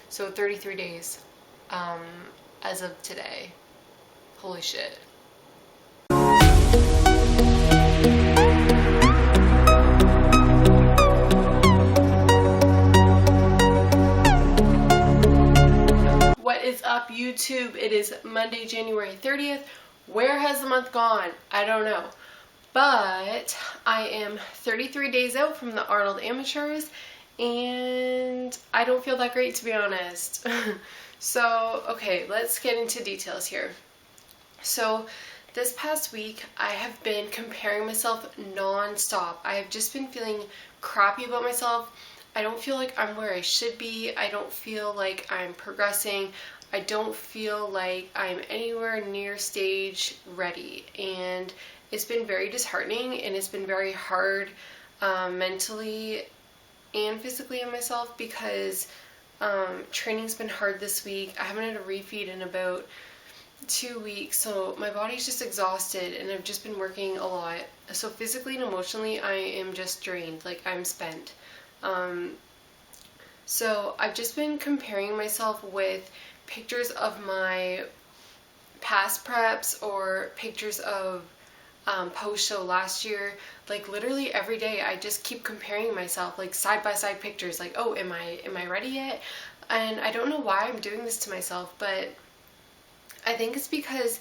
So 33 days as of today. Holy shit. What is up, YouTube? It is Monday, January 30th. Where has the month gone? I don't know. But I am 33 days out from the Arnold Amateurs, and I don't feel that great, to be honest. So, okay, let's get into details here. So, this past week, I have been comparing myself non-stop. I have just been feeling crappy about myself. I don't feel like I'm where I should be. I don't feel like I'm progressing. I don't feel like I'm anywhere near stage ready. And it's been very disheartening, and it's been very hard mentally and physically on myself because training's been hard this week. I haven't had a refeed in about 2 weeks, so my body's just exhausted, and I've just been working a lot. So physically and emotionally, I am just drained. Like, I'm spent. So I've just been comparing myself with pictures of my past preps or pictures of post-show last year. Like, literally every day I just keep comparing myself, like side-by-side pictures, like, oh, am I ready yet? And I don't know why I'm doing this to myself, but I think it's because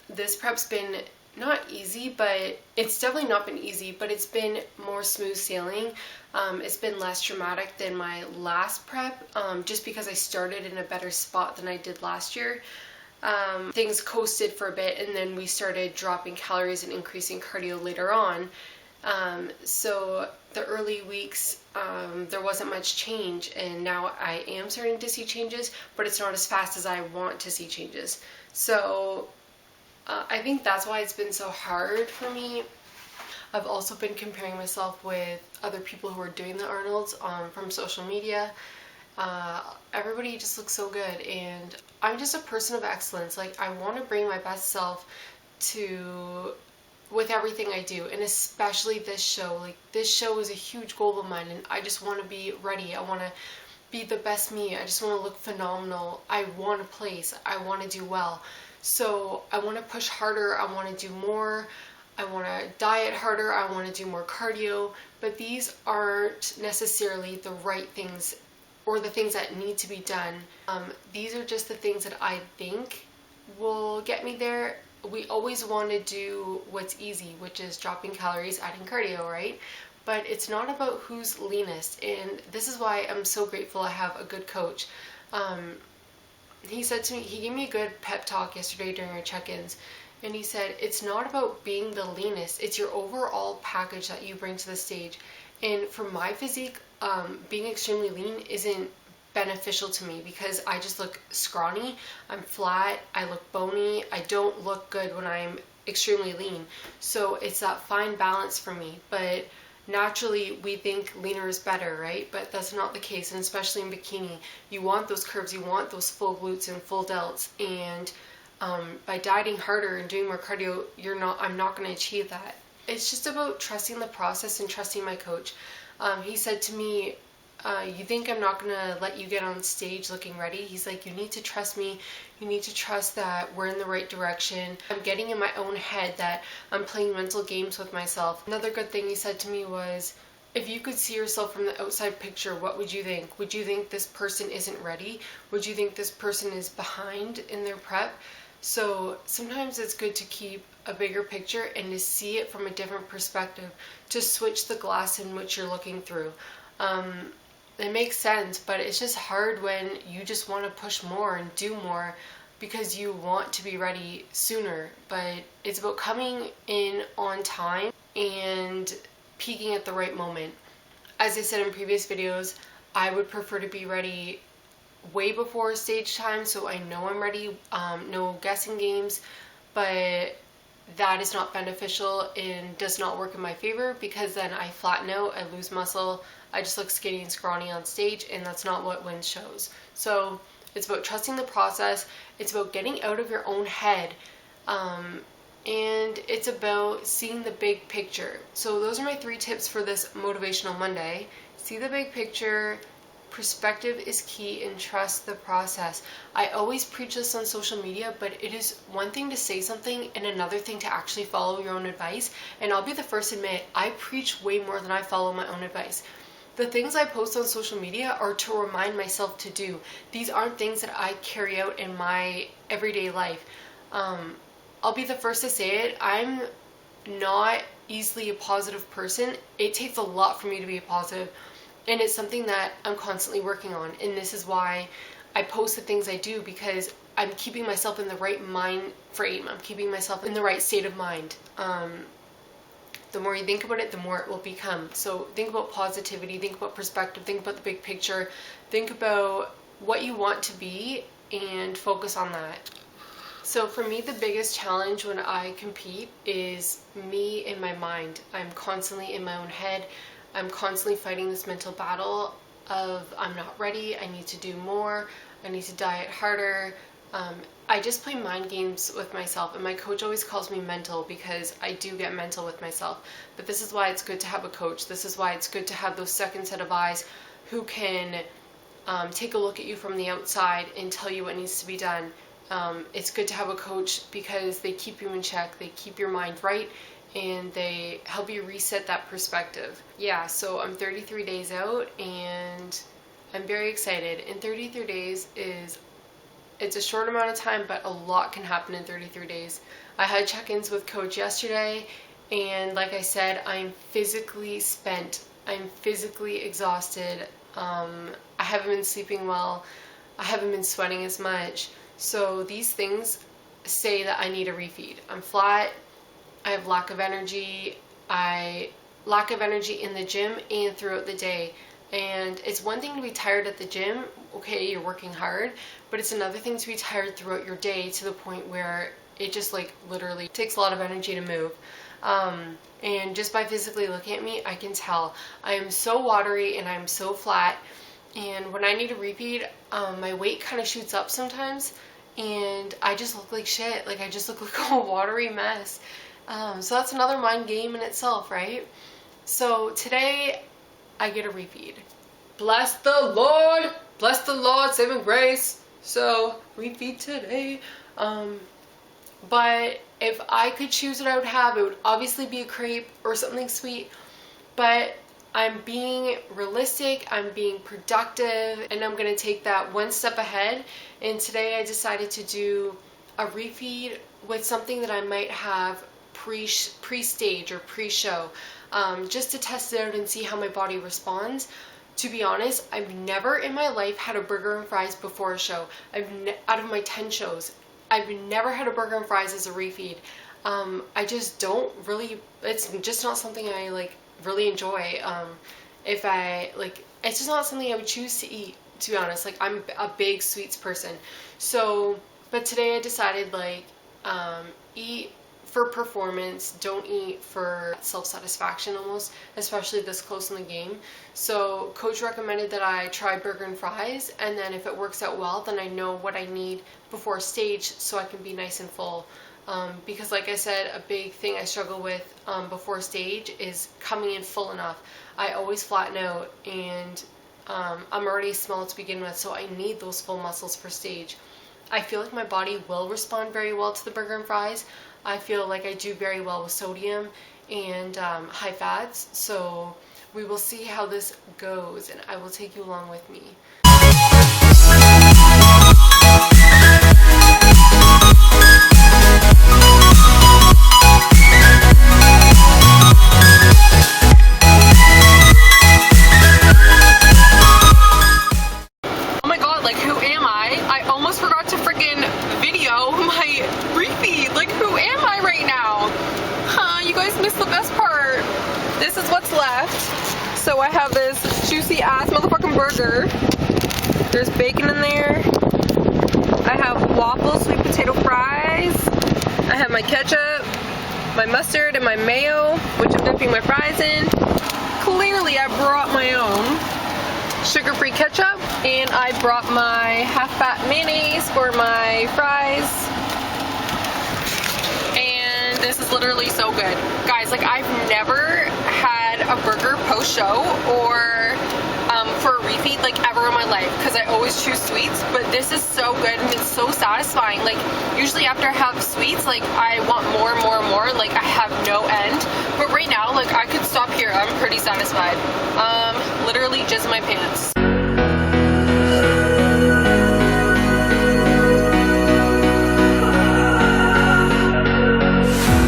this prep's been not easy, but it's definitely not been easy, but it's been more smooth sailing. It's been less dramatic than my last prep, just because I started in a better spot than I did last year. Things coasted for a bit, and then we started dropping calories and increasing cardio later on. So the early weeks, there wasn't much change, and now I am starting to see changes, but it's not as fast as I want to see changes. So I think that's why it's been so hard for me. I've also been comparing myself with other people who are doing the Arnolds from social media. Everybody just looks so good, and I'm just a person of excellence. Like, I want to bring my best self with everything I do, and especially this show. Like, this show is a huge goal of mine, and I just want to be ready. I want to be the best me. I just want to look phenomenal. I want to place. I want to do well. So I want to push harder. I want to do more. I want to diet harder. I want to do more cardio. But these aren't necessarily the right things or the things that need to be done. These are just the things that I think will get me there. We always want to do what's easy, which is dropping calories, adding cardio, right? But it's not about who's leanest. And this is why I'm so grateful I have a good coach. He said to me, he gave me a good pep talk yesterday during our check-ins, and he said, it's not about being the leanest, it's your overall package that you bring to the stage. And for my physique, being extremely lean isn't beneficial to me because I just look scrawny, I'm flat, I look bony, I don't look good when I'm extremely lean. So it's that fine balance for me. But naturally, we think leaner is better, right? But that's not the case, and especially in bikini. You want those curves, you want those full glutes and full delts, and by dieting harder and doing more cardio, I'm not going to achieve that. It's just about trusting the process and trusting my coach. He said to me, you think I'm not going to let you get on stage looking ready? He's like, you need to trust me. You need to trust that we're in the right direction. I'm getting in my own head that I'm playing mental games with myself. Another good thing he said to me was, if you could see yourself from the outside picture, what would you think? Would you think this person isn't ready? Would you think this person is behind in their prep? So sometimes it's good to keep a bigger picture and to see it from a different perspective, to switch the glass in which you're looking through. It makes sense, but it's just hard when you just want to push more and do more because you want to be ready sooner. But it's about coming in on time and peaking at the right moment. As I said in previous videos, I would prefer to be ready way before stage time, so I know I'm ready. No guessing games, but that is not beneficial and does not work in my favor because then I flatten out, I lose muscle, I just look skinny and scrawny on stage, and that's not what wins shows. So it's about trusting the process, it's about getting out of your own head, and it's about seeing the big picture. So those are my 3 tips for this Motivational Monday. See the big picture, perspective is key and trust the process. I always preach this on social media, but it is one thing to say something and another thing to actually follow your own advice. And I'll be the first to admit, I preach way more than I follow my own advice. The things I post on social media are to remind myself to do. These aren't things that I carry out in my everyday life. I'll be the first to say it. I'm not easily a positive person. It takes a lot for me to be a positive, and it's something that I'm constantly working on. And this is why I post the things I do, because I'm keeping myself in the right mind frame. I'm keeping myself in the right state of mind. The more you think about it, the more it will become. So think about positivity, think about perspective, think about the big picture, think about what you want to be and focus on that. So for me, the biggest challenge when I compete is me in my mind. I'm constantly in my own head. I'm constantly fighting this mental battle of I'm not ready, I need to do more, I need to diet harder. I just play mind games with myself, and my coach always calls me mental because I do get mental with myself. But this is why it's good to have a coach. This is why it's good to have those second set of eyes who can take a look at you from the outside and tell you what needs to be done. It's good to have a coach because they keep you in check, they keep your mind right, and they help you reset that perspective. Yeah, so I'm 33 days out and I'm very excited. And 33 days it's a short amount of time, but a lot can happen in 33 days. I had check-ins with coach yesterday, and like I said, I'm physically spent. I'm physically exhausted. I haven't been sleeping well. I haven't been sweating as much. So these things say that I need a refeed. I'm flat. I have lack of energy. Lack of energy in the gym and throughout the day. And it's one thing to be tired at the gym, okay, you're working hard, but it's another thing to be tired throughout your day to the point where it just like literally takes a lot of energy to move. And just by physically looking at me, I can tell I am so watery and I'm so flat. And when I need a repeat, my weight kind of shoots up sometimes and I just look like shit. Like I just look like a watery mess. So that's another mind game in itself, right? So today I get a refeed. Bless the Lord! Bless the Lord, saving grace. So, refeed today. But if I could choose what I would have, it would obviously be a crepe or something sweet. But I'm being realistic, I'm being productive, and I'm going to take that one step ahead. And today I decided to do a refeed with something that I might have pre-stage or pre-show. Just to test it out and see how my body responds. To be honest, I've never in my life had a burger and fries before a show. Out of my 10 shows, I've never had a burger and fries as a refeed. I just don't really, it's just not something I like really enjoy. If I like, it's just not something I would choose to eat, to be honest. Like I'm a big sweets person. So, but today I decided like, eat for performance, don't eat for self-satisfaction almost, especially this close in the game. So coach recommended that I try burger and fries, and then if it works out well, then I know what I need before stage so I can be nice and full. Because like I said, a big thing I struggle with before stage is coming in full enough. I always flatten out, and I'm already small to begin with, so I need those full muscles for stage. I feel like my body will respond very well to the burger and fries. I feel like I do very well with sodium and high fats, so we will see how this goes, and I will take you along with me. Oh my god, like who am I? I almost forgot to freaking video my refeed. Like who am I right now? You guys missed the best part. This is what's left. So I have this juicy ass motherfucking burger. There's bacon in there. I have waffle sweet potato fries. I have my ketchup, my mustard, and my mayo, which I'm dipping my fries in. Clearly I brought my own sugar-free ketchup, and I brought my half-fat mayonnaise for my fries. And this is literally so good. Guys, like I've never had a burger post-show or for a refeed like ever in my life because I always choose sweets, but this is so good and it's so satisfying. Like usually after I have sweets, like I want more and more and more, like I have no end. But right now, like I could stop here. I'm pretty satisfied. Literally just my pants.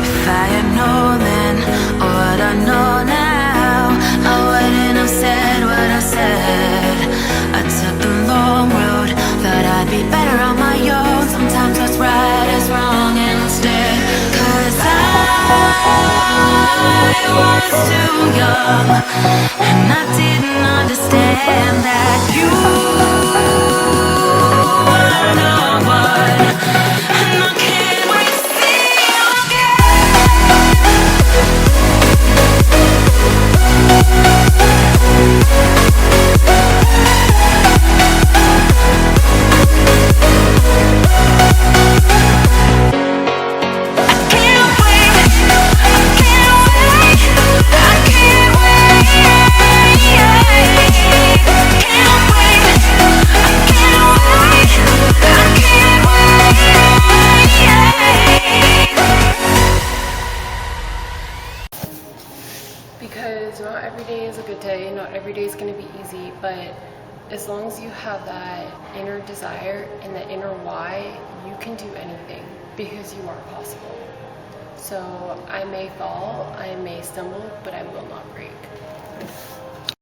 If I had known then what I know now, I wouldn't have said what I said. I took the long road, thought I'd be better on my own. Sometimes what's right is wrong instead. 'Cause I was too young, and I didn't understand that you were no one, and I can't wait to see you again. Because not every day is a good day, not every day is going to be easy, but as long as you have that inner desire and that inner why, you can do anything because you are possible. So I may fall, I may stumble, but I will not break.